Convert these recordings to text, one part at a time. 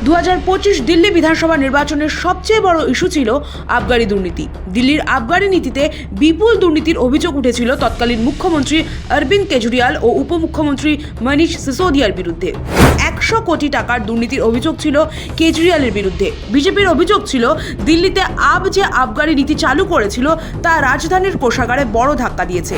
2025 দিল্লি বিধানসভা নির্বাচনের সবচেয়ে বড় ইস্যু ছিল আবগারি দুর্নীতি। দিল্লির আবগারি নীতিতে বিপুল দুর্নীতির অভিযোগ উঠেছিল তৎকালীন মুখ্যমন্ত্রী অরবিন্দ কেজরিওয়াল ও উপমুখ্যমন্ত্রী মনীষ সিসোদিয়ার বিরুদ্ধে। 100 কোটি টাকার দুর্নীতির অভিযোগ ছিল কেজরিওয়ালের বিরুদ্ধে। বিজেপির অভিযোগ ছিল দিল্লিতে যে আবগারি নীতি চালু করেছিল তা রাজধানীর কোষাগারে বড় ধাক্কা দিয়েছে।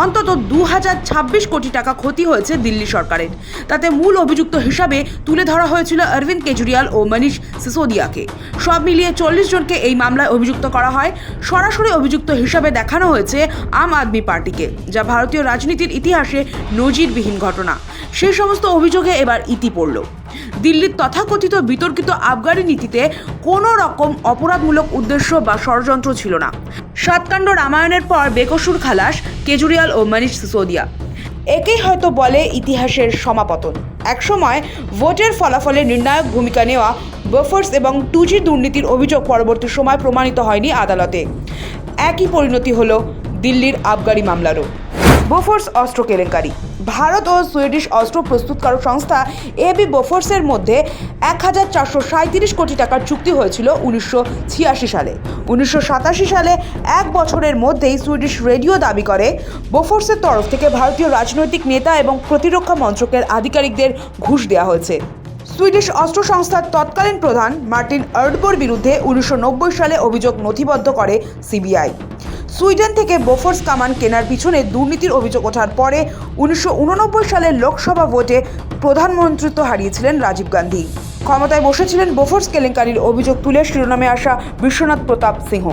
অন্তত 2026 কোটি টাকা ক্ষতি হয়েছে দিল্লি সরকারের। তাতে মূল অভিযুক্ত হিসাবে তুলে ধরা হয়েছিল অরবিন্দ কেজরিওয়াল ও মনীষ সিসোদিয়াকে। সব মিলিয়ে 40 জনকে এই মামলায় অভিযুক্ত করা হয়। সরাসরি অভিযুক্ত হিসাবে দেখানো হয়েছে আম আদমি পার্টিকে, যা ভারতীয় রাজনীতির ইতিহাসে নজিরবিহীন ঘটনা। সেই সমস্ত অভিযোগে এবার ইতি পড়ল। দিল্লির তথাকথিত বিতর্কিত আবগারি নীতিতে কোনো রকম অপরাধমূলক উদ্দেশ্য বা ষড়যন্ত্র ছিল না। সাতকাণ্ড রামায়ণের পর বেকসুর খালাস কেজরিওয়াল ও মনীষ সিসোদিয়া। একেই হয়তো বলে ইতিহাসের সমাপতন। একসময় ভোটের ফলাফলে নির্ণায়ক ভূমিকা নেওয়া বোফোর্স এবং 2G দুর্নীতির অভিযোগ পরবর্তী সময় প্রমাণিত হয়নি আদালতে। একই পরিণতি হলো দিল্লির আবগারি মামলারও। বোফোর্স অস্ত্র কেলেঙ্কারি। ভারত ও সুইডিশ অস্ত্র প্রস্তুতকারক সংস্থা এবি বোফোর্সের মধ্যে 1437 কোটি টাকার চুক্তি হয়েছিল 1986 সালে। 1987 সালে 1 বছরের মধ্যেই সুইডিশ রেডিও দাবি করে বোফোর্সের তরফ থেকে ভারতীয় রাজনৈতিক নেতা এবং প্রতিরক্ষা মন্ত্রকের আধিকারিকদের ঘুষ দেওয়া হয়েছে। সুইডিশ অস্ত্র সংস্থার তৎকালীন প্রধান মার্টিন আর্ডবোর বিরুদ্ধে 1990 সালে অভিযোগ নথিবদ্ধ করে সিবিআই। সুইডেন থেকে বোফোর্স কামান কেনার পিছনে দুর্নীতির অভিযোগ ওঠার পরে 1989 সালের লোকসভা ভোটে প্রধানমন্ত্রিত্ব হারিয়েছিলেন রাজীব গান্ধী। ক্ষমতায় বসেছিলেন বোফোর্স কেলেঙ্কারির অভিযোগ তুলে শিরোনামে আসা বিশ্বনাথ প্রতাপ সিংহ।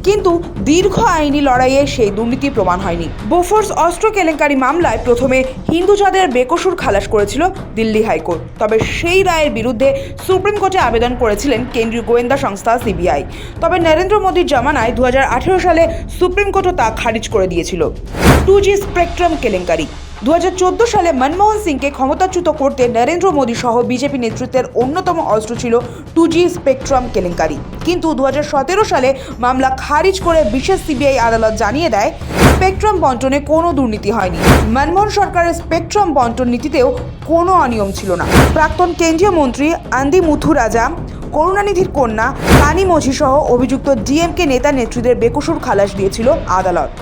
কিন্তু দীর্ঘ আইনি লড়াইয়ে সেই দুর্নীতি প্রমাণ হয়নি। বোফোর্স অস্ত্র কেলেঙ্কারি মামলায় প্রথমে হিন্দুজাদের বেকসুর খালাস করেছিল দিল্লি হাইকোর্ট। তবে সেই রায়ের বিরুদ্ধে সুপ্রিম কোর্টে আবেদন করেছিলেন কেন্দ্রীয় গোয়েন্দা সংস্থা সিবিআই। তবে নরেন্দ্র মোদীর জামানায় 2018 সালে সুপ্রিম কোর্টও তা খারিজ করে দিয়েছিল। 2G স্পেকট্রাম কেলেঙ্কারি। 2014 সালে মনমোহন সিংকে ক্ষমতাচ্যুত করতে নরেন্দ্র মোদী সহ বিজেপি নেতৃত্বের অন্যতম অস্ত্র ছিল 2G স্পেকট্রাম কেলেঙ্কারি। কিন্তু 2017 সালে মামলা খারিজ করে বিশেষ সিবিআই আদালত জানিয়ে দেয় স্পেকট্রাম বন্টনে কোনো দুর্নীতি হয়নি। মনমোহন সরকারের স্পেকট্রাম বন্টন নীতিতেও কোনো অনিয়ম ছিল না। প্রাক্তন কেন্দ্রীয় মন্ত্রী আন্দি মুথুরাজা, করুণানিধির কন্যা কানি মোঝি সহ অভিযুক্ত ডিএমকে নেতা নেত্রীদের বেকসুর খালাস দিয়েছিল আদালত।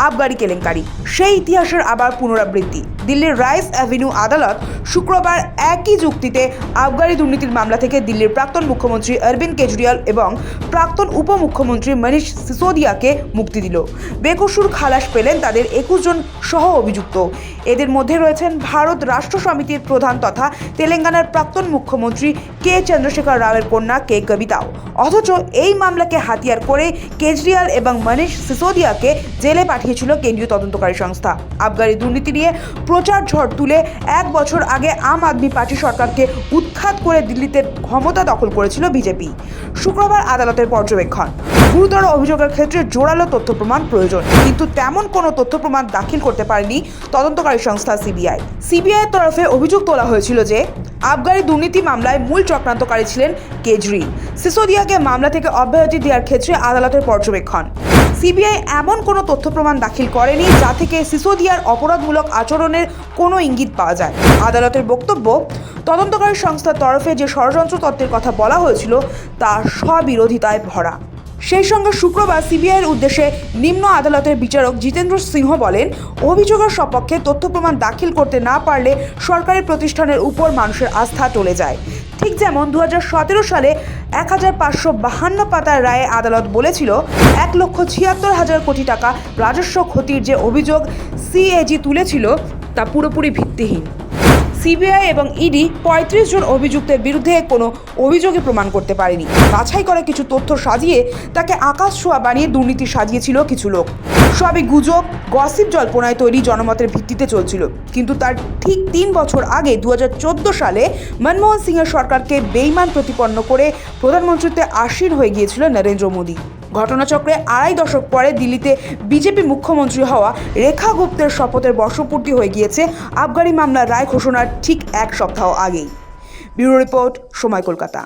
আবগারি কেলেঙ্কারি। সেই ইতিহাসের আবার পুনরাবৃত্তি। দিল্লির রাইস অ্যাভিনিউ আদালত শুক্রবার একই যুক্তিতে আবগারি দুর্নীতির মামলা থেকে দিল্লির প্রাক্তন মুখ্যমন্ত্রী অরবিন্দ কেজরিওয়াল এবং প্রাক্তন উপমুখ্যমন্ত্রী মনীষ সিসোদিয়াকে মুক্তি দিল। বেকসুর খালাস পেলেন তাদের 21 জন সহ অভিযুক্ত। এদের মধ্যে রয়েছেন ভারত রাষ্ট্র সমিতির প্রধান তথা তেলেঙ্গানার প্রাক্তন মুখ্যমন্ত্রী কে চন্দ্রশেখর রাওয়ের কন্যা কে কবিতাও। অথচ এই মামলাকে হাতিয়ার করে কেজরিওয়াল এবং মনীষ সিসোদিয়াকে জেলে পাঠিয়েছিল কেন্দ্রীয় তদন্তকারী সংস্থা। আবগারি দুর্নীতি নিয়ে প্রচার ঝড় তুলে 1 বছর আগে আম আদমি পার্টি সরকারকে উৎখাত করে দিল্লিতে ক্ষমতা দখল করেছিল বিজেপি। শুক্রবার আদালতের পর্যবেক্ষণ। গুরুতর অভিযোগের ক্ষেত্রে জোরালো তথ্য প্রমাণ প্রয়োজন, কিন্তু তেমন কোনো তথ্য প্রমাণ দাখিল করতে পারেনি তদন্তকারী সংস্থা সিবিআই। সিবিআইয়ের তরফে অভিযোগ তোলা হয়েছিল যে আবগারি দুর্নীতি মামলায় মূল চক্রান্তকারী ছিলেন কেজরি। সিসোদিয়াকে মামলা থেকে অব্যাহতি দেওয়ার ক্ষেত্রে আদালতের পর্যবেক্ষণ। সিবিআই এমন কোনো তথ্য প্রমাণ দাখিল করেনি যা থেকে সিসোদিয়ার অপরাধমূলক আচরণের কোনো ইঙ্গিত পাওয়া যায়। আদালতের বক্তব্য, তদন্তকারী সংস্থার তরফে যে ষড়যন্ত্র তত্ত্বের কথা বলা হয়েছিল তা স্ববিরোধিতায় ভরা। সেই সঙ্গে শুক্রবার সিবিআইয়ের উদ্দেশ্যে নিম্ন আদালতের বিচারক জিতেন্দ্র সিংহ বলেন, অভিযোগের সপক্ষে তথ্য প্রমাণ দাখিল করতে না পারলে সরকারি প্রতিষ্ঠানের উপর মানুষের আস্থা টলে যায়। ঠিক যেমন 2017 সালে 1552 পাতার রায়ে আদালত বলেছিল 1,76,000 কোটি টাকা রাজস্ব ক্ষতির যে অভিযোগ সিএজি তুলেছিল তা পুরোপুরি ভিত্তিহীন। সিবিআই এবং ইডি 35 জন অভিযুক্তের বিরুদ্ধে কোনো অভিযোগই প্রমাণ করতে পারেনি। বাছাই করা কিছু তথ্য সাজিয়ে তাকে আকাশ ছোঁয়া বানিয়ে দুর্নীতি সাজিয়েছিল কিছু লোক। সবই গুজব, গসিপ জল্পনায় তৈরি জনমতের ভিত্তিতে চলছিল। কিন্তু তার ঠিক 3 বছর আগে 2014 সালে মনমোহন সিংয়ের সরকারকে বেইমান প্রতিপন্ন করে প্রধানমন্ত্রীত্বে আসীন হয়ে গিয়েছিল নরেন্দ্র মোদী। ঘটনাচক্রে 2.5 দশক পরে দিল্লিতে বিজেপি মুখ্যমন্ত্রী হওয়া রেখা গুপ্তের শপথের বর্ষপূর্তি হয়ে গিয়েছে আবগারি মামলার রায় ঘোষণার ঠিক 1 সপ্তাহ আগেই। ব্যুরো রিপোর্ট, সময়, কলকাতা।